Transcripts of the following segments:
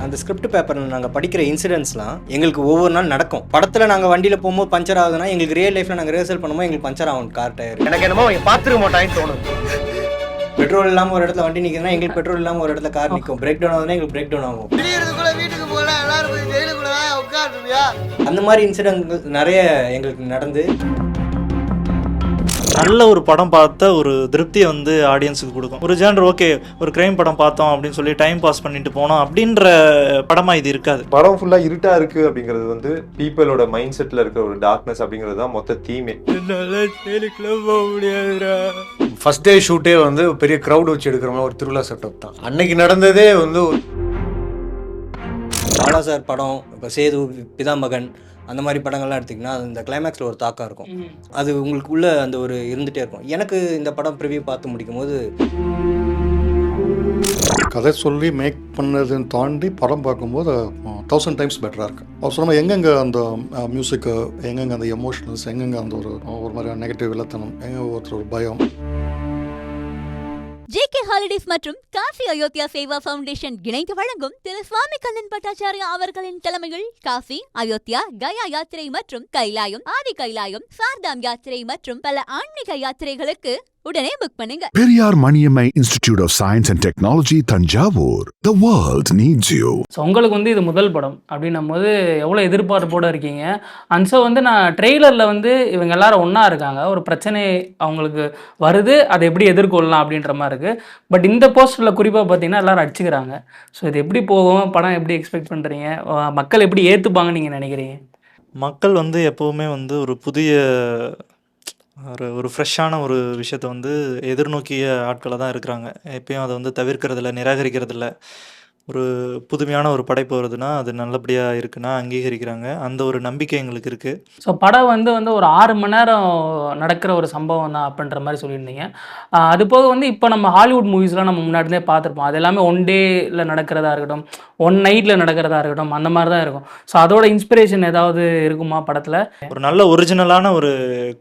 அந்த ஸ்கிரிப்ட் பேப்பரில் நாங்கள் படிக்கிற இன்சிடென்ட்ஸ்லாம் எங்களுக்கு ஒவ்வொரு நாள் நடக்கும். படத்தில் நாங்கள் வண்டியில் போகும்போது பஞ்சர் ஆகுதுன்னா எங்களுக்கு ரியல் லைஃப்பில் நாங்கள் ரிஹர்சல் பண்ணும்போது எங்களுக்கு பஞ்சர் ஆகும் கார் டயர். எனக்கு என்னமோ பார்த்துருக்க மாட்டான்னு தோணும். பெட்ரோல் இல்லாமல் ஒரு இடத்துல வண்டி நிற்குதுன்னா எங்களுக்கு பெட்ரோல் இல்லாமல் ஒரு இடத்துல கார் நிற்கும். பிரேக் டவுன் ஆகுதுன்னா எங்களுக்கு பிரேக் டவுன் ஆகும். வீட்டுக்கு போனா எல்லாரும் ஜெயிலுக்குள்ள உட்காந்துருவியா? அந்த மாதிரி இன்சிடென்ட்கள் நிறைய எங்களுக்கு நடந்து நல்ல ஒரு படம் பார்த்த ஒரு திருப்தியை வந்து ஆடியன்ஸுக்கு கொடுக்கும். ஒரு ஜேனர் ஓகே ஒரு கிரைம் படம் பார்த்தோம் அப்படின்னு சொல்லி டைம் பாஸ் பண்ணிட்டு போனோம் அப்படின்ற படமா இது இருக்காது. படம் ஃபுல்லா இருட்டா இருக்கு அப்படிங்கிறது வந்து பீப்புளோட மைண்ட் செட்ல இருக்கிற ஒரு டார்க்னஸ் அப்படிங்கிறது தான் மொத்த தீமே. ஃபர்ஸ்ட் டே ஷூட்டே வந்து பெரிய க்ரௌட் வச்சு எடுக்கிற மாதிரி ஒரு திருவிழா செட்டப் தான். அன்னைக்கு நடந்ததே வந்து பாலா சார் படம், இப்போ சேது, பிதாமகன், அந்த மாதிரி படங்கள்லாம் எடுத்திங்கன்னா அந்த கிளைமேக்ஸில் ஒரு தாக்கம் இருக்கும். அது உங்களுக்குள்ளே அந்த ஒரு இருந்துகிட்டே இருக்கும். எனக்கு இந்த படம் ப்ரிவியூ பார்த்து முடிக்கும் போது கதை சொல்லி மேக் பண்ணதுன்னு தாண்டி படம் பார்க்கும்போது 1000 டைம்ஸ் பெட்டராக இருக்குது. அவர் சொன்ன எங்கெங்கே அந்த மியூசிக்கு, எங்கெங்கே அந்த எமோஷனல்ஸ், எங்கெங்கே அந்த ஒரு மாதிரி நெகட்டிவ் வில்லத்தனம், எங்கே ஒருத்தர் ஒரு பயம். JK ஹாலிடேஸ் மற்றும் காசி அயோத்தியா சேவா ஃபவுண்டேஷன் இணைந்து வழங்கும் திரு சுவாமி கண்ணன் பட்டாச்சாரியா அவர்களின் தலைமையில் காசி, அயோத்தியா, கயா யாத்திரை மற்றும் கைலாயம், ஆதி கைலாயம், சார்தாம் யாத்திரை மற்றும் பல ஆன்மீக யாத்திரைகளுக்கு உடனே புக் பண்ணுங்க. Periyar Maniammai Institute of Science and Technology, Thanjavur. The world needs you. So உங்களுக்கு வந்து இது முதல் படம் அப்படின்னும் போது எவ்வளோ எதிர்பார்ப்போடு இருக்கீங்க? அண்ட் ஸோ வந்து நான் ட்ரெய்லரில் வந்து இவங்க எல்லாரும் ஒன்றா இருக்காங்க, ஒரு பிரச்சனை அவங்களுக்கு வருது, அதை எப்படி எதிர்கொள்ளலாம் அப்படின்ற மாதிரி இருக்குது. பட் இந்த போஸ்டரில் குறிப்பாக பார்த்தீங்கன்னா எல்லாரும் அடிச்சுக்கிறாங்க. ஸோ இது எப்படி போகும், படம் எப்படி எக்ஸ்பெக்ட் பண்ணுறீங்க, மக்கள் எப்படி ஏற்றுப்பாங்கன்னு நீங்கள் நினைக்கிறீங்க? மக்கள் வந்து எப்போவுமே வந்து ஒரு புதிய ஒரு ஃப்ரெஷ்ஷான ஒரு விஷயத்த வந்து எதிர்நோக்கிய ஆட்களை தான் இருக்கிறாங்க. எப்பயும் அதை வந்து தவிர்க்கிறதில்ல, நிராகரிக்கிறதில்ல. ஒரு புதுமையான ஒரு படைப்பு வருதுன்னா அது நல்லபடியாக இருக்குன்னா அங்கீகரிக்கிறாங்க. அந்த ஒரு நம்பிக்கை எங்களுக்கு இருக்குது. ஸோ படம் வந்து ஒரு 6 மணி நேரம் நடக்கிற ஒரு சம்பவம் தான் அப்படின்ற மாதிரி சொல்லியிருந்தீங்க. அது போக வந்து இப்போ நம்ம ஹாலிவுட் மூவிஸ்லாம் நம்ம முன்னாடியே பார்த்துருப்போம். அது எல்லாமே 1 டேயில் நடக்கிறதா இருக்கட்டும், 1 நைட்டில் நடக்கிறதா இருக்கட்டும், அந்த மாதிரி தான் இருக்கும். ஸோ அதோட இன்ஸ்பிரேஷன் ஏதாவது இருக்குமா படத்தில்? ஒரு நல்ல ஒரிஜினலான ஒரு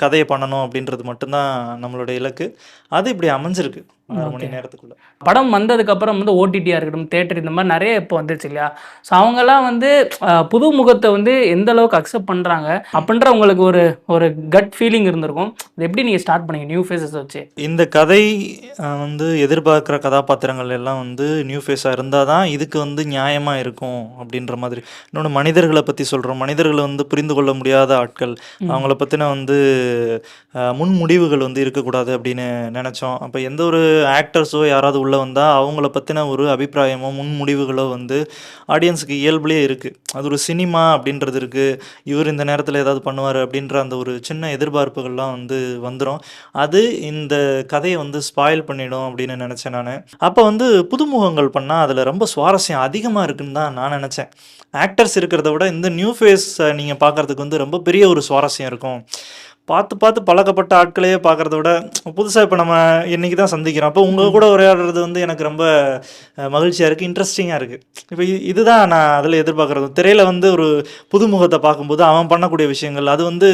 கதையை பண்ணணும் அப்படின்றது மட்டும்தான் நம்மளோட இலக்கு. அது இப்படி அமைஞ்சிருக்கு 6 மணி நேரத்துக்குள்ள. படம் வந்ததுக்கப்புறம் வந்து ஓடிடியாக இருக்கட்டும், தேட்டர், இந்த மாதிரி நிறைய இப்போ வந்துருச்சு இல்லையா? ஸோ அவங்கெல்லாம் வந்து புது முகத்தை வந்து எந்த அளவுக்கு அக்செப்ட் பண்ணுறாங்க அப்படின்ற உங்களுக்கு ஒரு கட் ஃபீலிங் இருந்திருக்கும். அது எப்படி நீங்கள் ஸ்டார்ட் பண்ணீங்க நியூ ஃபேஸஸ் வச்சு? இந்த கதை வந்து எதிர்பார்க்குற கதாபாத்திரங்கள் எல்லாம் வந்து நியூ ஃபேஸாக இருந்தால் தான் இதுக்கு வந்து நியாயமாக இருக்கும் அப்படின்ற மாதிரி. இன்னொன்று மனிதர்களை பற்றி சொல்கிறோம். மனிதர்களை வந்து புரிந்து கொள்ள முடியாத ஆட்கள், அவங்கள பற்றின வந்து முன்முடிவுகள் வந்து இருக்கக்கூடாது அப்படின்னு நினச்சோம். அப்போ எந்த ஒரு ஆக்டர்ஸோ யாராவது உள்ளே வந்தால் அவங்கள பற்றின ஒரு அபிப்பிராயமோ முன்முடிவுகளோ வந்து ஆடியன்ஸுக்கு இயல்புலேயே இருக்குது. அது ஒரு சினிமா அப்படின்றது இருக்குது. இவர் இந்த நேரத்தில் ஏதாவது பண்ணுவார் அப்படின்ற அந்த ஒரு சின்ன எதிர்பார்ப்புகள்லாம் வந்து வந்துடும். அது இந்த கதையை வந்து ஸ்பாயில் பண்ணிடும் அப்படின்னு நினச்சேன் நான். அப்போ வந்து புதுமுகங்கள் பண்ணால் அதில் ரொம்ப சுவாரஸ்யம் அதிகமாக இருக்குன்னு தான் நான் நினச்சேன். ஆக்டர்ஸ் இருக்கிறத விட இந்த நியூ ஃபேஸ் நீங்கள் பார்க்குறதுக்கு வந்து ரொம்ப பெரிய ஒரு சுவாரஸ்யம் இருக்கும். பார்த்து பழக்கப்பட்ட ஆட்களையே பார்க்குறத விட புதுசாக இப்போ நம்ம இன்றைக்கி தான் சந்திக்கிறோம். அப்போ உங்கள் கூட உரையாடுறது வந்து எனக்கு ரொம்ப மகிழ்ச்சியாக இருக்குது, இன்ட்ரெஸ்டிங்காக இருக்குது. இப்போ இதுதான் நான் அதில் எதிர்பார்க்குறது. திரையில் வந்து ஒரு புதுமுகத்தை பார்க்கும்போது அவன் பண்ணக்கூடிய விஷயங்கள் அது வந்து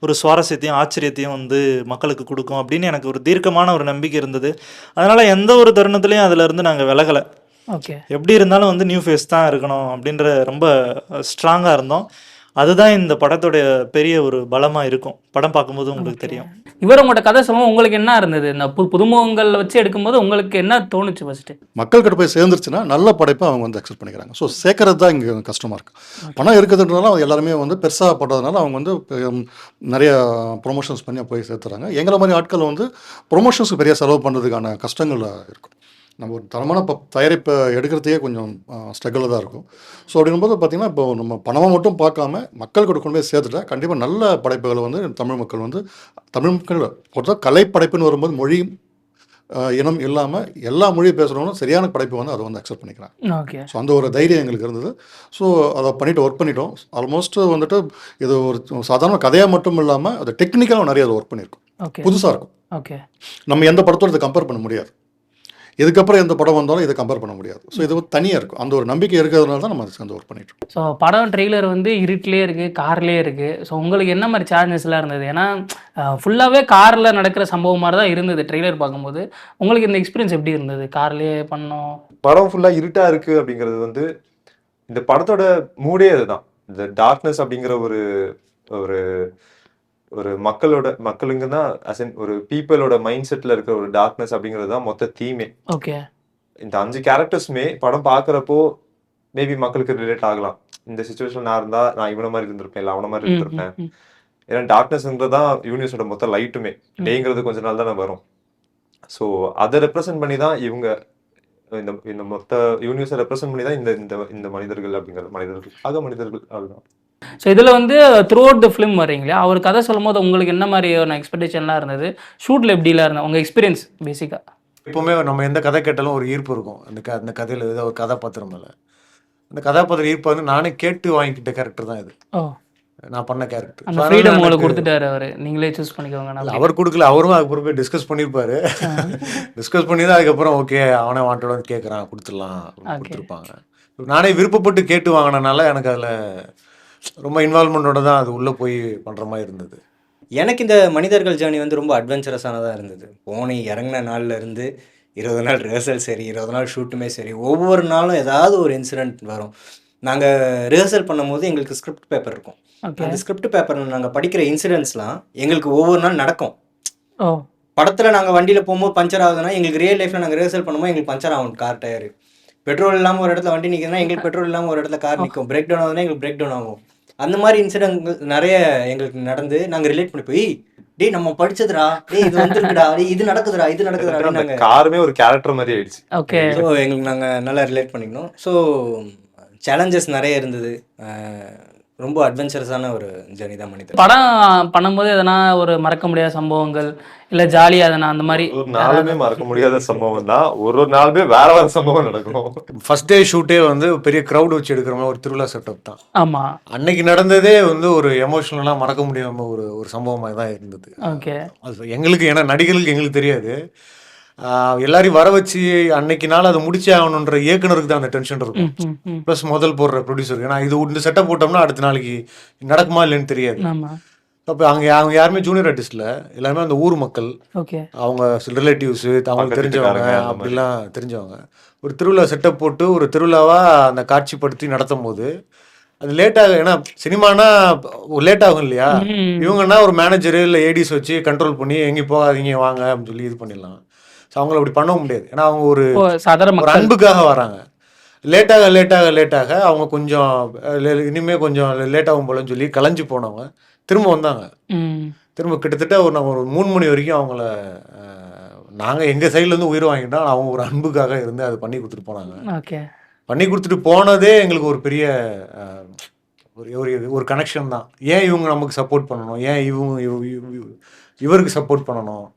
ஒரு சுவாரஸ்யத்தையும் ஆச்சரியத்தையும் வந்து மக்களுக்கு கொடுக்கும் அப்படின்னு எனக்கு ஒரு தீர்க்கமான ஒரு நம்பிக்கை இருந்தது. அதனால் எந்த ஒரு தருணத்துலையும் அதிலேருந்து நாங்கள் விலகலை. ஓகே, எப்படி இருந்தாலும் வந்து நியூ ஃபேஸ் தான் இருக்கணும் அப்படின்ற ரொம்ப ஸ்ட்ராங்காக இருந்தோம். அதுதான் இந்த படத்தோடைய பெரிய ஒரு பலமாக இருக்கும். படம் பார்க்கும்போது உங்களுக்கு தெரியும். இவர் உங்களோட கதை சொல்லுவோம், உங்களுக்கு என்ன இருந்தது இந்த புதுமுகங்கள் வச்சு எடுக்கும்போது உங்களுக்கு என்ன தோணுச்சு? ஃபர்ஸ்ட்டு மக்கள் கிட்ட போய் சேர்ந்துருச்சுன்னா நல்ல படைப்பை அவங்க வந்து அக்செப்ட் பண்ணிக்கிறாங்க. ஸோ சேர்க்கறது தான் இங்கே கஷ்டமாக இருக்குது. பணம் இருக்குதுன்றதுனால அவங்க எல்லாருமே வந்து பெருசாக படுறதுனால அவங்க வந்து நிறைய ப்ரொமோஷன்ஸ் பண்ணி போய் சேர்த்துறாங்க. எங்களை மாதிரி ஆட்கள் வந்து ப்ரொமோஷன்ஸுக்கு பெரிய செலவு பண்ணுறதுக்கான கஷ்டங்கள் இருக்கும். நம்ம ஒரு தரமான தயாரிப்பை எடுக்கிறதையே கொஞ்சம் ஸ்ட்ரகிளாக தான் இருக்கும். ஸோ அப்படிங்கும்போது பார்த்திங்கன்னா இப்போ நம்ம பணமாக மட்டும் பார்க்காம மக்கள் கூட கொண்டு போய் சேர்த்துட்டா கண்டிப்பாக நல்ல படைப்புகளை வந்து தமிழ் மக்கள் பொறுத்த கலைப்படைப்புன்னு வரும்போது மொழி இனம் இல்லாமல் எல்லா மொழியும் பேசுகிறவங்களும் சரியான படைப்பை வந்து அதை வந்து அக்செப்ட் பண்ணிக்கிறாங்க. ஓகே, ஸோ அந்த ஒரு தைரியம் எங்களுக்கு இருந்தது. ஸோ அதை ஒர்க் பண்ணிட்டோம். ஆல்மோஸ்ட் வந்துட்டு இது ஒரு சாதாரண கதையாக மட்டும் இல்லாமல் அது டெக்னிக்கலாக நிறைய அதை ஒர்க் பண்ணியிருக்கோம். புதுசாக இருக்கும். ஓகே, நம்ம எந்த படத்தோடு இதை கம்பேர் பண்ண முடியாது. இதுக்கப்புறம் எந்த படம் வந்தாலும் இதை கம்பேர் பண்ண முடியாது. ஸோ இது தனியாக இருக்கும். அந்த ஒரு நம்பிக்கை இருக்கிறதுனால தான் நம்ம சேர்ந்து ஒர்க் பண்ணிட்டு. ஸோ படம் ட்ரெய்லர் வந்து இருட்டிலே இருக்குது, கார்லேயே இருக்குது. ஸோ உங்களுக்கு என்ன மாதிரி சேலஞ்சஸ்லாம் இருந்தது? ஏன்னா ஃபுல்லாகவே காரில் நடக்கிற சம்பவம் மாதிரி தான் இருந்தது ட்ரெய்லர் பார்க்கும்போது. உங்களுக்கு இந்த எக்ஸ்பீரியன்ஸ் எப்படி இருந்தது? கார்லேயே பண்ணோம், படம் ஃபுல்லாக இருட்டா இருக்குது அப்படிங்கிறது வந்து இந்த படத்தோட மூடே அதுதான். இந்த டார்க்னஸ் அப்படிங்கிற ஒரு ஒரு ஒரு மக்களுங்க தான் ஒரு பீப்புளோட மைண்ட் செட்ல இருக்கிற ஒரு டார்க்னஸ் அப்படிங்கிறது தான் மொத்த தீமே. ஓகே. இந்த 5 கேரக்டர்ஸுமே படம் பார்க்குறப்போ மேபி மக்களுக்கு ரிலேட் ஆகலாம். இந்த சிச்சுவேஷன் நான் இருந்தா நான் இவன மாதிரி இருந்திருப்பேன், இல்லை அவன மாதிரி இருந்திருப்பேன். ஏன்னா டார்க்னஸ்ன்றது தான் யூனிவர்ஸோட மொத்த லைட்டுமே. டேங்கிறது கொஞ்ச நாள் தானே வரும். ஸோ அதை ரெப்ரசென்ட் பண்ணி தான் இவங்க இந்த மொத்த யூனிவர்ஸை ரெப்ரசென்ட் பண்ணி தான் இந்த இந்த இந்த மனிதர்கள் அப்படிங்கிற மனிதர்கள் அதுதான். ஸோ இதில் வந்து த்ரூ அவுட் த ஃபிலிம் வரீங்களா, அவர் கதை சொல்லும் போது உங்களுக்கு என்ன மாதிரியான எக்ஸ்பெக்டேஷன்லாம் இருந்தது, ஷூட்டில் எப்படிலாம் இருந்தது உங்கள் எக்ஸ்பீரியன்ஸ் பேசிக்காக? எப்போவுமே நம்ம எந்த கதை கேட்டாலும் ஒரு ஈர்ப்பு இருக்கும் அந்த கதையில் ஏதோ ஒரு கதாபாத்திரம் மேலே. அந்த கதாபாத்திரம் ஈர்ப்பு வந்து நானே கேட்டு வாங்கிக்கிட்ட கேரக்டர் தான் இது. ஓ, நான் பண்ண கேரக்டர். அந்த ஃப்ரீடம் உங்களுக்கு கொடுத்துட்டாரு அவர், நீங்களே சூஸ் பண்ணிக்கோங்க. அவர் கொடுக்கல, அவரும் அதுக்கப்புறம் போய் டிஸ்கஸ் பண்ணியிருப்பாரு. டிஸ்கஸ் பண்ணி தான் அதுக்கப்புறம் ஓகே அவனை வாண்டோட வந்து கேட்குறான் கொடுத்துடலாம் கொடுத்துருப்பாங்க. நானே விருப்பப்பட்டு கேட்டு வாங்கினனால எனக்கு அதில் ரொம்ப இன்வால்மெண்ட்டோட தான் அது உள்ளே போய் பண்ணுற மாதிரி இருந்தது. எனக்கு இந்த மனிதர்கள் ஜேர்னி வந்து ரொம்ப அட்வென்ச்சரஸானதாக இருந்தது. போனி இறங்கின நாள்ல இருந்து 20 நாள் ரிஹர்சல் சரி, 20 நாள் ஷூட்டுமே சரி, ஒவ்வொரு நாளும் ஏதாவது ஒரு இன்சிடென்ட் வரும். நாங்கள் ரிஹர்சல் பண்ணும்போது எங்களுக்கு ஸ்கிரிப்ட் பேப்பர் இருக்கும். அந்த ஸ்கிரிப்ட் பேப்பரில் நாங்கள் படிக்கிற இன்சிடென்ட்ஸ்லாம் எங்களுக்கு ஒவ்வொரு நாள் நடக்கும். படத்தில் நாங்கள் வண்டியில் போகும்போது பஞ்சர் ஆகுதுன்னா எங்களுக்கு ரியல் லைஃப்பில் நாங்கள் ரிஹர்சல் பண்ணும்போது எங்களுக்கு பஞ்சர் ஆகும் கார் டயரு. பெட்ரோல் இல்லாமல் ஒரு இடத்துல வண்டி நிற்குதுன்னா எங்களுக்கு பெட்ரோல் இல்லாமல் ஒரு இடத்துல கார் நிற்கும். பிரேக் டவுன் ஆகுதுன்னா எங்களுக்கு பிரேக் டவுன் ஆகும். அந்த மாதிரி இன்சிடென்ட்கள் நிறைய எங்களுக்கு நடந்து நாங்கள் ரிலேட் பண்ணி போய் டே நம்ம படிச்சதுடா, டே இது வந்துருக்குடா, டே இது நடக்குதுடா நாங்கள் காருமே ஒரு கேரக்டர் மாதிரி ஆயிடுச்சு. ஓகே. ஸோ எங்களுக்கு நாங்கள் நல்லா ரிலேட் பண்ணிக்கணும். ஸோ சேலஞ்சஸ் நிறைய இருந்தது. ரொம்ப அட்வென்ச்சரஸான ஒரு ஜர்னி தான் மனிதர். படம் பண்ணும்போது எதனா ஒரு மறக்க முடியாத சம்பவங்கள் இல்லை ஜாலியாக எதனா அந்த மாதிரி? ஒரு நாளுமே மறக்க முடியாத சம்பவம் தான். ஒரு நாளுமே வேற வேற சம்பவம் நடக்கும். ஃபர்ஸ்ட் டே ஷூட்டே வந்து பெரிய க்ரௌட் வச்சு எடுக்கிற மாதிரி ஒரு திருவிழா செட்டப் தான். ஆமாம். அன்னைக்கு நடந்ததே வந்து ஒரு எமோஷனலாக மறக்க முடியாமல் ஒரு சம்பவமாக தான் இருந்தது. ஓகே. அது எங்களுக்கு, ஏன்னா நடிகர்களுக்கு எங்களுக்கு தெரியாது. எல்லாரையும் வர வச்சு அன்னைக்கு நாள் அதை முடிச்சே ஆகணுன்ற இயக்குனருக்கு தான் அந்த டென்ஷன் இருக்கும். ப்ளஸ் முதல் போடுற ப்ரொடியூசருக்கு. ஏன்னா இது இந்த செட்டப் போட்டோம்னா அடுத்த நாளைக்கு நடக்குமா இல்லைன்னு தெரியாது. அப்போ அவங்க யாருமே ஜூனியர் ஆர்டிஸ்டில் எல்லாருமே அந்த ஊர் மக்கள், அவங்க ரிலேட்டிவ்ஸு, அவங்களுக்கு தெரிஞ்சவங்க, அப்படிலாம் தெரிஞ்சவங்க. ஒரு திருவிழா செட்டப் போட்டு ஒரு திருவிழாவாக அந்த காட்சிப்படுத்தி நடத்தும் போது அது லேட்டாக, ஏன்னா சினிமானா லேட் ஆகும் இல்லையா. இவங்கன்னா ஒரு மேனேஜரு இல்லை ஏடிஸ் வச்சு கண்ட்ரோல் பண்ணி எங்கேயும் போகாதீங்க வாங்க அப்படின்னு சொல்லி இது பண்ணிடலாம். ஸோ அவங்கள அப்படி பண்ணவும் முடியாது. ஏன்னா அவங்க ஒரு அன்புக்காக வராங்க. லேட்டாக அவங்க கொஞ்சம் இனிமேல் கொஞ்சம் லேட் ஆகும் போலன்னு சொல்லி கலைஞ்சு போனவங்க திரும்ப வந்தாங்க. திரும்ப கிட்டத்தட்ட ஒரு 3 மணி வரைக்கும் அவங்கள நாங்கள் எங்கள் சைட்லேருந்து உயிர் வாங்கிட்டோம். அவங்க ஒரு அன்புக்காக இருந்து அதை பண்ணி கொடுத்துட்டு போனாங்க. பண்ணி கொடுத்துட்டு போனதே எங்களுக்கு ஒரு பெரிய ஒரு கனெக்ஷன் தான். ஏன் இவங்க நமக்கு சப்போர்ட் பண்ணணும், ஏன் இவருக்கு சப்போர்ட் பண்ணணும்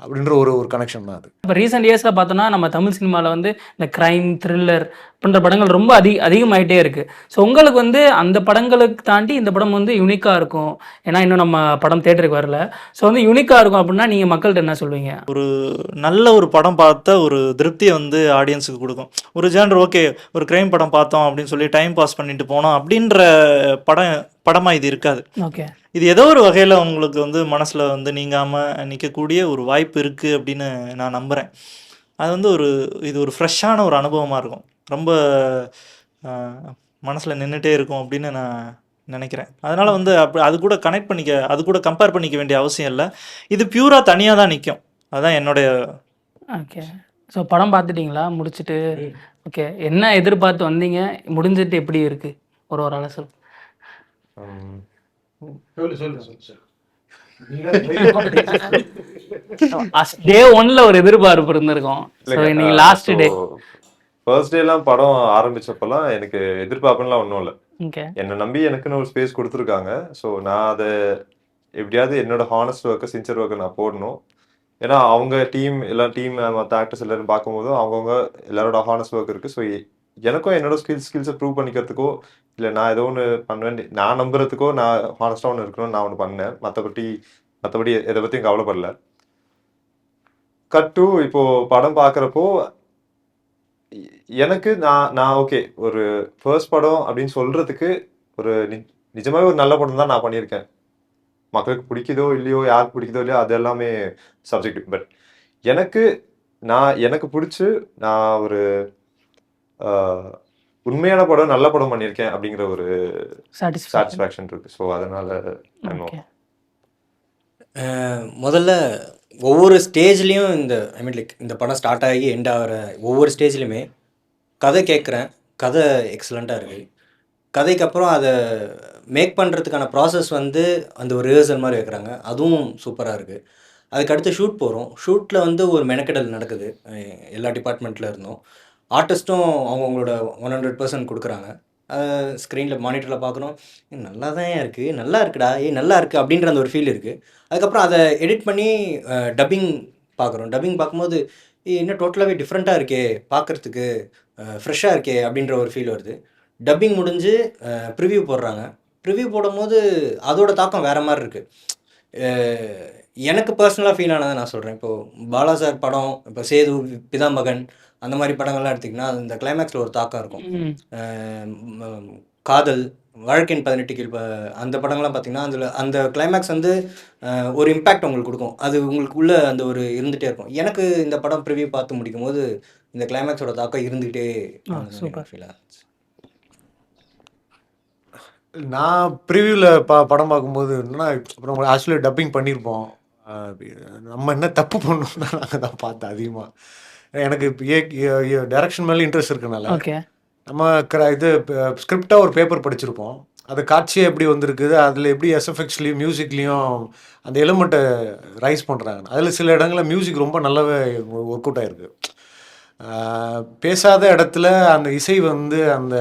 அப்படின்ற ஒரு கனெக்ஷன் தான் அது. இப்போ ரீசெண்ட் இயர்ஸில் பார்த்தோன்னா நம்ம தமிழ் சினிமாவில் வந்து இந்த க்ரைம் த்ரில்லர் அப்படின்ற படங்கள் ரொம்ப அதிகமாகிட்டே இருக்குது. ஸோ உங்களுக்கு வந்து அந்த படங்களுக்கு தாண்டி இந்த படம் வந்து யூனிக்காக இருக்கும், ஏன்னா இன்னும் நம்ம படம் தேட்டருக்கு வரல. ஸோ வந்து யூனிக்காக இருக்கும் அப்படின்னா நீங்கள் மக்கள்கிட்ட என்ன சொல்வீங்க? ஒரு நல்ல ஒரு படம் பார்த்த ஒரு திருப்தியை வந்து ஆடியன்ஸுக்கு கொடுக்கும். ஒரு ஜேனர் ஓகே ஒரு க்ரைம் படம் பார்த்தோம் அப்படின்னு சொல்லி டைம் பாஸ் பண்ணிட்டு போனோம் அப்படின்ற படமாக இது இருக்காது. ஓகே. இது ஏதோ ஒரு வகையில் உங்களுக்கு வந்து மனசில் வந்து நீங்காமல் நிற்கக்கூடிய ஒரு வாய்ப்பு இருக்குது அப்படின்னு நான் நம்புகிறேன். அது வந்து இது ஒரு ஃப்ரெஷ்ஷான ஒரு அனுபவமாக இருக்கும். ரொம்ப மனசில் நின்றுட்டே இருக்கும் அப்படின்னு நான் நினைக்கிறேன். அதனால் வந்து அது கூட கனெக்ட் பண்ணிக்க, அது கூட கம்பேர் பண்ணிக்க வேண்டிய அவசியம் இல்லை. இது பியூராக தனியாக தான் நிற்கும். அதுதான் என்னுடைய. ஓகே. ஸோ படம் பார்த்துட்டிங்களா முடிச்சுட்டு? ஓகே. என்ன எதிர்பார்த்து வந்தீங்க, முடிஞ்சிட்டு எப்படி இருக்குது ஒரு ஆளாக சொல். டே 1ல ஒரு எதிர்பார்ப்பு இருந்திருக்கும். நீங்க லாஸ்ட் டே ஃபர்ஸ்ட் டேலாம் படம் ஆரம்பிச்சப்பெல்லாம் எனக்கு எதிர்பார்ப்புலாம் ஒன்றும் இல்லை. என்னை நம்பி எனக்குன்னு ஒரு ஸ்பேஸ் கொடுத்துருக்காங்க. ஸோ நான் அதை எப்படியாவது என்னோட ஹானஸ்ட் ஒர்க்கை சின்சியர் ஒர்க்கை நான் போடணும். ஏன்னா அவங்க டீம் மற்ற ஆக்டர்ஸ் எல்லாரும் பார்க்கும்போது அவங்கவுங்க எல்லாரோட ஹானஸ்ட் ஒர்க் இருக்குது. ஸோ எனக்கும் என்னோட ஸ்கில்ஸை ப்ரூவ் பண்ணிக்கிறதுக்கோ இல்லை நான் ஏதோ ஒன்று பண்ணுவேன் நான் நம்புறதுக்கோ நான் ஹானஸ்டாக ஒன்று இருக்கணும்னு நான் ஒன்று பண்ணேன். மற்றபடி எதை பற்றியும் கவலைப்படல. கட் டு இப்போது படம் பார்க்குறப்போ எனக்கு நான் ஓகே ஒரு ஃபர்ஸ்ட் படம் அப்படின்னு சொல்கிறதுக்கு ஒரு நிஜமாகவே ஒரு நல்ல படம் தான் நான் பண்ணியிருக்கேன். மக்களுக்கு பிடிக்குதோ இல்லையோ, யாருக்கு பிடிக்குதோ இல்லையோ, அது எல்லாமே சப்ஜெக்டிவ். பட் எனக்கு பிடிச்சி நான் ஒரு உண்மையான படம் நல்ல படம் பண்ணியிருக்கேன் அப்படிங்கிற ஒரு சாட்டிஸ்ஃபேக்ஷன். சாட்டிஸ்ஃபேக்ஷன் இருக்கு. ஸோ அதனால ஓகே. முதல்ல ஒவ்வொரு ஸ்டேஜ்லேயும் ஐ மீன் லைக் இந்த படம் ஸ்டார்ட் ஆகி எண்ட் ஆகிற ஒவ்வொரு ஸ்டேஜ்லையுமே கதை கேட்குறேன், கதை எக்ஸலண்ட்டாக இருக்குது. கதைக்கு அப்புறம் அதை மேக் பண்ணுறதுக்கான ப்ராசஸ் அந்த ஒரு ரிஹர்சல் மாதிரி வைக்கிறாங்க, அதுவும் சூப்பராக இருக்குது. அதுக்கடுத்து ஷூட் போகிறோம். ஷூட்டில் ஒரு மெனக்கெடல் நடக்குது எல்லா டிபார்ட்மெண்ட்டில் இருந்தும். ஆர்டிஸ்ட்டும் அவங்கவுங்களோட 100% கொடுக்குறாங்க. ஸ்க்ரீனில் மானிட்டரில் பார்க்குறோம், நல்லா தான் இருக்குது, நல்லா இருக்குடா, நல்லா இருக்குது அப்படின்ற அந்த ஒரு ஃபீல் இருக்குது. அதுக்கப்புறம் அதை எடிட் பண்ணி டப்பிங் பார்க்குறோம். டப்பிங் பார்க்கும்போது இன்னும் டோட்டலாகவே டிஃப்ரெண்ட்டாக இருக்கே, பார்க்குறதுக்கு ஃப்ரெஷ்ஷாக இருக்கே அப்படின்ற ஒரு ஃபீல் வருது. டப்பிங் முடிஞ்சு ப்ரிவ்யூ போடுறாங்க. ப்ரிவ்யூ போடும்போது அதோட தாக்கம் வேறு மாதிரி இருக்குது. எனக்கு பர்சனலாக ஃபீல் ஆனதை நான் சொல்கிறேன். இப்போது பாலா சார் படம், இப்போ சேது, பிதாமகன், அந்த மாதிரி படங்கள்லாம் எடுத்திங்கன்னா இந்த கிளைமேக்ஸில் ஒரு தாக்கம் இருக்கும். காதல், வழக்கின் 18 கீழ் அந்த படங்கள்லாம் பார்த்திங்கன்னா அதில் அந்த கிளைமேக்ஸ் ஒரு இம்பேக்ட் உங்களுக்கு கொடுக்கும். அது உங்களுக்குள்ளே அந்த ஒரு இருந்துகிட்டே இருக்கும். எனக்கு இந்த படம் ப்ரிவ்யூ பார்த்து முடிக்கும் போது இந்த கிளைமேக்ஸோட தாக்கம் இருந்துகிட்டே சூப்பர். ஃபீல் ஆச்சு. நான் ப்ரிவியூவில் படம் பார்க்கும்போது என்னன்னா, அப்புறம் ஆக்சுவலி டப்பிங் பண்ணியிருப்போம். நம்ம என்ன தப்பு பண்ணோம்னா நாங்கள் தான் பார்த்தோம் அதிகமாக. எனக்கு டைரக்ஷன் மேலே இன்ட்ரெஸ்ட் இருக்கனால ஓகே. நம்ம இது ஸ்கிரிப்டாக ஒரு பேப்பர் படிச்சிருப்போம். அது காட்சியாக எப்படி வந்திருக்குது, அதில் எப்படி எஸ்எஃப்எக்ஸ்லேயும் மியூசிக்லேயும் அந்த எலிமெண்ட்டை ரைஸ் பண்ணுறாங்க. அதில் சில இடங்களில் மியூசிக் ரொம்ப நல்லாவே ஒர்க் அவுட் ஆகிருக்கு. பேசாத இடத்துல அந்த இசை அந்த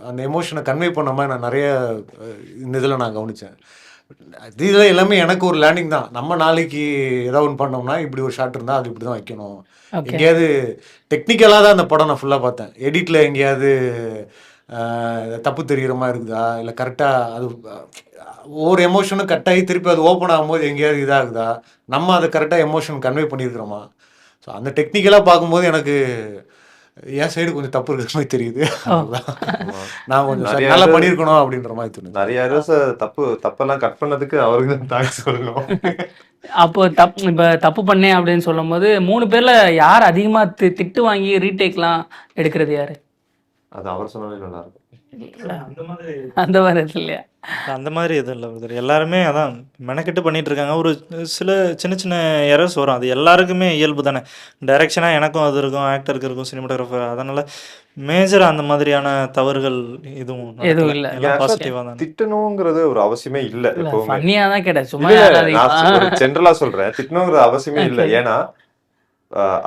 அந்த எமோஷனை கன்வே பண்ண மாதிரி நான் நிறைய இந்த இதில் நான் கவனித்தேன். இதில் எல்லாமே எனக்கு ஒரு லேர்னிங் தான். நம்ம நாளைக்கு ஏதாவது ஒன்று பண்ணோம்னா இப்படி ஒரு ஷாட் இருந்தால் அது இப்படி தான் வைக்கணும். எங்கேயாவது டெக்னிக்கலாக தான் அந்த படம் நான் ஃபுல்லாக பார்த்தேன். எடிட்டில் எங்கேயாவது தப்பு தெரிகிற மாதிரி இருக்குதா, இல்லை கரெக்டாக அது ஒவ்வொரு எமோஷனும் கட்டாகி திருப்பி அது ஓப்பன் ஆகும்போது எங்கேயாவது இதாகுதா, நம்ம அதை கரெக்டாக எமோஷன் கன்வே பண்ணியிருக்கிறோமா. ஸோ அந்த டெக்னிக்கலாக பார்க்கும்போது எனக்கு என் சைடு கொஞ்சம் தப்பு இருக்கிற மாதிரி தெரியுது. நான் கொஞ்சம் நல்லா பண்ணியிருக்கணும் அப்படின்ற மாதிரி தோணுது. நிறைய தப்பெல்லாம் கட் பண்ணதுக்கு அவருக்கு தான் தேங்க்ஸ் சொல்லணும். அப்போ இப்போ தப்பு பண்ணேன் அப்படின்னு சொல்லும்போது 3 பேர்ல யார் அதிகமாக திட்டு வாங்கி ரீடேக்லாம் எடுக்கிறது யாரு? அது அவர் சொன்னாலே நல்லா இருக்கும். அந்த மாதிரி இது இல்லையா? அந்த மாதிரி எதுவும் இல்லை பிரதர். எல்லாருமே அதான் மெனக்கெட்டு பண்ணிட்டு இருக்காங்க. ஒரு சில சின்ன சின்ன எரர்ஸ் வரும், அது எல்லாருக்குமே இயல்பு தானே. டைரக்ஷனாக எனக்கும் அது இருக்கும், ஆக்டருக்கு இருக்கும், சினிமாட்டோகிராஃபர். அதனால மேஜராக அந்த மாதிரியான தவறுகள் எதுவும் இல்லை. எல்லாம் பாசிட்டிவாக தான். திட்டணுங்கிறது ஒரு அவசியமே இல்லை. எப்பவுமே ஃபன்னியாக தான் கேட்டேன், சும்மா ஜென்ரலா சொல்றேன். திட்டணுங்கிற அவசியமே இல்லை. ஏன்னா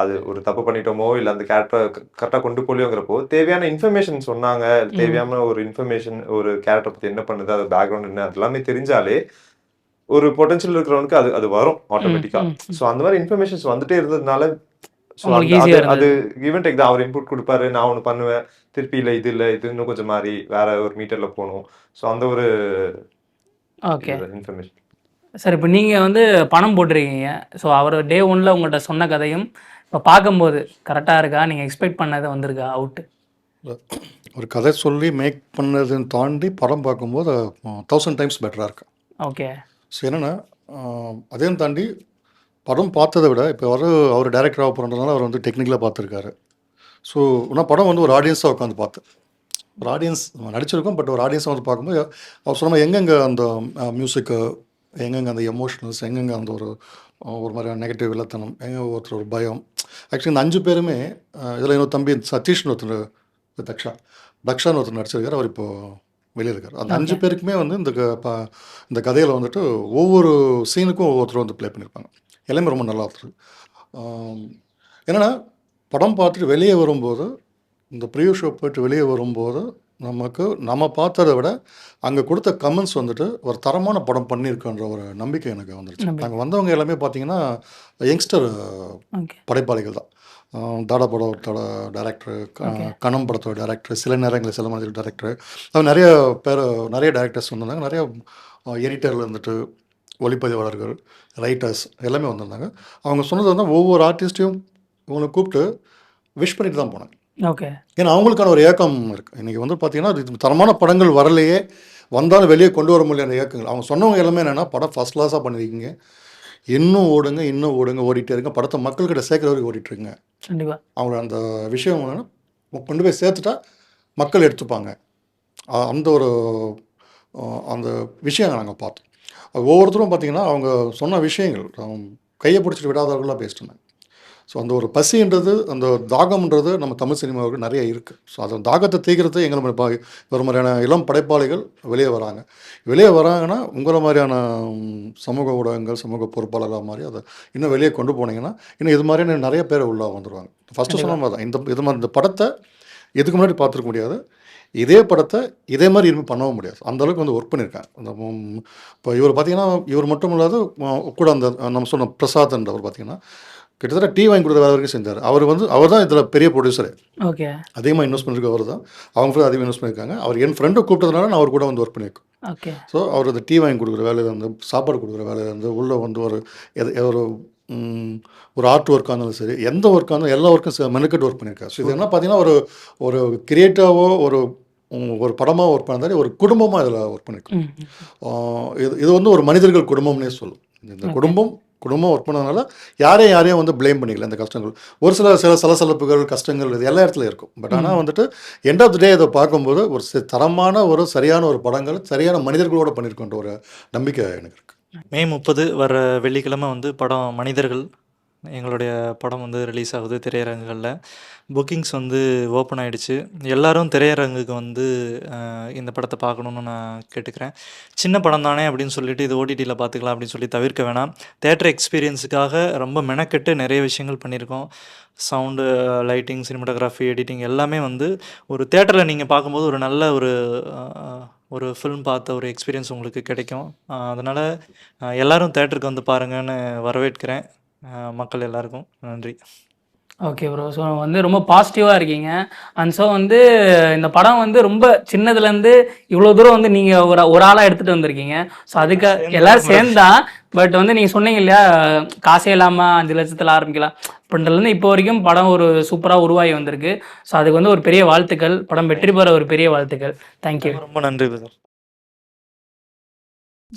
அது ஒரு தப்பு பண்ணிட்டோமோ இல்லை அந்த கேரக்டரை கரெக்டாக கொண்டு போலியோங்கிறப்போ தேவையான இன்ஃபர்மேஷன் சொன்னாங்க, தேவையான ஒரு இன்ஃபர்மேஷன் ஒரு கேரக்டர் பற்றி என்ன பண்ணுது, அது பேக்ரவுண்ட் என்ன, அது எல்லாமே தெரிஞ்சாலே ஒரு பொட்டன்ஷியல் இருக்கிறவனுக்கு அது வரும் ஆட்டோமேட்டிக்காக. ஸோ அந்த மாதிரி இன்ஃபர்மேஷன்ஸ் வந்துட்டே இருந்ததுனால அது கிவன் டேக் தான். அவர் இன்புட் கொடுப்பாரு, நான் ஒன்று பண்ணுவேன், திருப்பி இல்லை இது இன்னும் கொஞ்சம் மாறி வேற ஒரு மீட்டரில் போகணும். ஸோ அந்த ஒரு இன்ஃபர்மேஷன். சார், இப்போ நீங்கள் பணம் போட்டிருக்கீங்க. ஸோ அவர் டே 1ல் உங்கள்கிட்ட சொன்ன கதையும் இப்போ பார்க்கும்போது கரெக்டாக இருக்கா? நீங்கள் எக்ஸ்பெக்ட் பண்ணது வந்திருக்கா அவுட்டு? ஒரு கதை சொல்லி மேக் பண்ணதுன்னு தாண்டி படம் பார்க்கும்போது 1000 டைம்ஸ் பெட்டராக இருக்கு. ஓகே. ஸோ என்னென்னா அதையும் தாண்டி படம் பார்த்ததை விட இப்போ அவர் டைரக்டராக போகிறதுனால அவர் டெக்னிக்கலாக பார்த்துருக்காரு. ஸோ ஆனால் படம் ஒரு ஆடியன்ஸாக உட்காந்து பார்த்து ஒரு ஆடியன்ஸ் நடிச்சிருக்கோம். பட் ஒரு ஆடியன்ஸாக பார்க்கும்போது அவர் சொன்ன எங்கெங்கே அந்த மியூசிக்கு, எங்கெங்கே அந்த எமோஷனல்ஸ், எங்கெங்கே அந்த ஒரு மாதிரி நெகட்டிவ் வில்லத்தனம், எங்கே ஒருத்தர் ஒரு பயம். ஆக்சுவலி இந்த 5 பேருமே இதில் இன்னொரு தம்பி சதீஷ்னு ஒருத்தர், தக்ஷான்னு ஒருத்தர் நடிச்சிருக்காரு. அவர் இப்போது வெளியே இருக்கார். அந்த 5 பேருக்குமே இந்த கதையில் ஒவ்வொரு சீனுக்கும் ஒவ்வொருத்தர் ப்ளே பண்ணியிருப்பாங்க. எல்லாமே ரொம்ப நல்லா இருக்குது. என்னென்னா படம் பார்த்துட்டு வெளியே வரும்போது, இந்த ப்ரிவியூ ஷோ போய்ட்டு வெளியே வரும்போது நம்ம பார்த்ததை விட அங்கே கொடுத்த கமெண்ட்ஸ் ஒரு தரமான படம் பண்ணியிருக்கோன்ற ஒரு நம்பிக்கை எனக்கு வந்துருச்சு. நாங்கள் வந்தவங்க எல்லாமே பார்த்தீங்கன்னா யங்ஸ்டர் படைப்பாளிகள் தான். தாடா படத்தோட டைரக்டரு, கணம் படத்தோட டைரக்டர், சில நேரங்களில் சில மாதிரி டைரக்டரு, அது நிறைய டைரக்டர்ஸ் வந்திருந்தாங்க. நிறைய எடிட்டரில் ஒளிப்பதிவாளர்கள், ரைட்டர்ஸ் எல்லாமே வந்திருந்தாங்க. அவங்க சொன்னது ஒவ்வொரு ஆர்டிஸ்ட்டையும் இவங்களை கூப்பிட்டு விஷ் பண்ணிட்டு தான் போனாங்க. ஓகே. ஏன்னா அவங்களுக்கான ஒரு ஏக்கம் இருக்குது. இன்றைக்கி பார்த்தீங்கன்னா தரமான படங்கள் வரலையே, வந்தாலும் வெளியே கொண்டு வர முடியாத ஏக்கங்கள். அவங்க சொன்னவங்க எல்லாமே என்னென்னா, படம் ஃபஸ்ட் கிளாஸாக பண்ணியிருக்கீங்க, இன்னும் ஓடுங்க, ஓடிட்டே இருங்க, படத்தை மக்கள்கிட்ட சேர்க்குற வரைக்கும் ஓடிட்டுருங்க. கண்டிப்பாக அவங்கள அந்த விஷயம் கொண்டு போய் சேர்த்துட்டா மக்கள் எடுத்துப்பாங்க. அந்த ஒரு அந்த விஷயம் நாங்கள் பார்த்தோம். ஒவ்வொருத்தரும் பார்த்திங்கன்னா அவங்க சொன்ன விஷயங்கள் கையை பிடிச்சிட்டு விடாதவர்களாக பேசிட்டு இருந்தாங்க. ஸோ அந்த ஒரு பசின்றது, அந்த தாகம்ன்றது நம்ம தமிழ் சினிமாவுக்கு நிறைய இருக்குது. ஸோ அந்த தாகத்தை தீர்க்கிறது எங்களை ஒரு மாதிரியான இளம் படைப்பாளிகள் வெளியே வராங்க. வெளியே வராங்கன்னா உங்களை மாதிரியான சமூக ஊடகங்கள், சமூக பொறுப்பாளர்களாக மாதிரி அதை இன்னும் வெளியே கொண்டு போனீங்கன்னா இன்னும் இது மாதிரியான நிறைய பேர் உள்ளே வந்துடுவாங்க. ஃபஸ்ட்டு சொன்ன மாதிரி தான் இது மாதிரி இந்த படத்தை இதுக்கு முன்னாடி பார்த்துருக்க முடியாது. இதே படத்தை இதே மாதிரி இனிமேல் பண்ணவும் முடியாது. அந்தளவுக்கு வந்து ஒர்க் பண்ணியிருக்காங்க. அந்த இப்போ இவர் பார்த்திங்கன்னா இவர் மட்டும் இல்லாத கூட அந்த நம்ம சொன்ன பிரசாத்ன்றவர் பார்த்திங்கன்னா கிட்டத்தட்ட டீ வாங்கி கொடுத்த வேலை வரைக்கும் செஞ்சார். அவர் தான் இதில் பெரிய ப்ரொடியூசரு. ஓகே. அதிகமாக இன்வெஸ்ட் பண்ணிருக்கு அவர் தான். அவங்க அதிகமாக இன்வெஸ்ட் பண்ணியிருக்காங்க. அவர் என் ஃப்ரெண்டை கூப்பிட்டதுனால நான் அவர் கூட வந்து ஒர்க் பண்ணியிருக்கேன். ஓகே. ஸோ அவர் அந்த டீ வாங்கி கொடுக்குற வேலையிலேருந்து, சாப்பாடு கொடுக்குற வேலையிலேருந்து, உள்ளே வந்து ஒரு ஆர்ட் ஒர்க்காக இருந்தாலும் சரி, எந்த ஒர்க்காக இருந்தாலும் எல்லா ஒர்க்கும் மெனக்கெட்டு ஒர்க் பண்ணியிருக்காரு. ஸோ இது என்ன பார்த்தீங்கன்னா ஒரு கிரியேட்டிவாவோ ஒரு படமாக ஒர்க் பண்ணாலே ஒரு குடும்பமாக இதில் ஒர்க் பண்ணியிருக்கோம். இது வந்து ஒரு மனிதர்கள் குடும்பம்னே சொல்லும். இந்த குடும்பம் ஒர்க் பண்ணதுனால யாரையும் வந்து ப்ளேம் பண்ணிக்கல. இந்த கஷ்டங்கள் ஒரு சில சலசலப்புகள், கஷ்டங்கள் இது எல்லா இடத்துலையும் இருக்கும். பட் ஆனால் வந்துட்டு எண்ட் ஆஃப் த டே இதை பார்க்கும்போது ஒரு தரமான சரியான ஒரு படங்கள் சரியான மனிதர்களோடு பண்ணியிருக்கோன்ற ஒரு நம்பிக்கை எனக்கு இருக்குது. மே 30 வர வெள்ளிக்கிழமை வந்து படம் மனிதர்கள், எங்களுடைய படம் வந்து ரிலீஸ் ஆகுது திரையரங்குகளில். புக்கிங்ஸ் வந்து ஓப்பன் ஆகிடுச்சு. எல்லோரும் திரையரங்குக்கு வந்து இந்த படத்தை பார்க்கணுன்னு நான் கேட்டுக்கிறேன். சின்ன படம் தானே அப்படின்னு சொல்லிட்டு இது ஓடிடியில் பார்த்துக்கலாம் அப்படின்னு சொல்லி தவிர்க்க வேணாம். தேட்டர் எக்ஸ்பீரியன்ஸுக்காக ரொம்ப மெனக்கெட்டு நிறைய விஷயங்கள் பண்ணியிருக்கோம். சவுண்டு, லைட்டிங், சினிமாட்டோகிராஃபி, எடிட்டிங் எல்லாமே வந்து ஒரு தேட்டரில் நீங்கள் பார்க்கும்போது ஒரு நல்ல ஒரு ஃபில்ம் பார்த்த ஒரு எக்ஸ்பீரியன்ஸ் உங்களுக்கு கிடைக்கும். அதனால் எல்லோரும் தேட்டருக்கு வந்து பாருங்கன்னு வரவேற்கிறேன் மக்கள் எல்லாருக்கும். நன்றி. Okay bro. ஸோ வந்து ரொம்ப பாசிட்டிவாக இருக்கீங்க. அண்ட் ஸோ வந்து இந்த படம் வந்து ரொம்ப சின்னதுலேருந்து இவ்வளோ தூரம் வந்து நீங்கள் ஒரு ஆளாக எடுத்துகிட்டு வந்திருக்கீங்க. ஸோ அதுக்கு எல்லோரும் சேர்ந்தா. பட் வந்து நீங்கள் சொன்னீங்க இல்லையா, காசே இல்லாமல் 5 லட்சத்தில் ஆரம்பிக்கலாம் அப்படின்றதுலேருந்து இப்போ வரைக்கும் படம் ஒரு சூப்பராக உருவாகி வந்திருக்கு. ஸோ அதுக்கு வந்து ஒரு பெரிய வாழ்த்துக்கள். படம் வெற்றி பெற ஒரு பெரிய வாழ்த்துக்கள். தேங்க்யூ. ரொம்ப நன்றி சார்.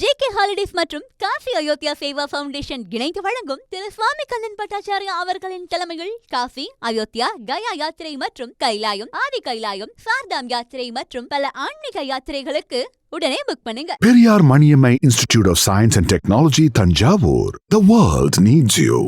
JK ஹாலிடேஸ் மற்றும் காசி அயோத்தியா சேவா ஃபவுண்டேஷன் இணைந்து வழங்கும் திரு சுவாமி கண்ணன் பட்டாச்சாரியா அவர்களின் தலைமையில் காசி, அயோத்தியா, கயா யாத்திரை மற்றும் கைலாயம், ஆதி கைலாயம், சார்தாம் யாத்திரை மற்றும் பல ஆன்மீக யாத்திரைகளுக்கு உடனே புக் பண்ணுங்க. Periyar Maniammai Institute of Science and Technology, Tanjavur. The world needs you.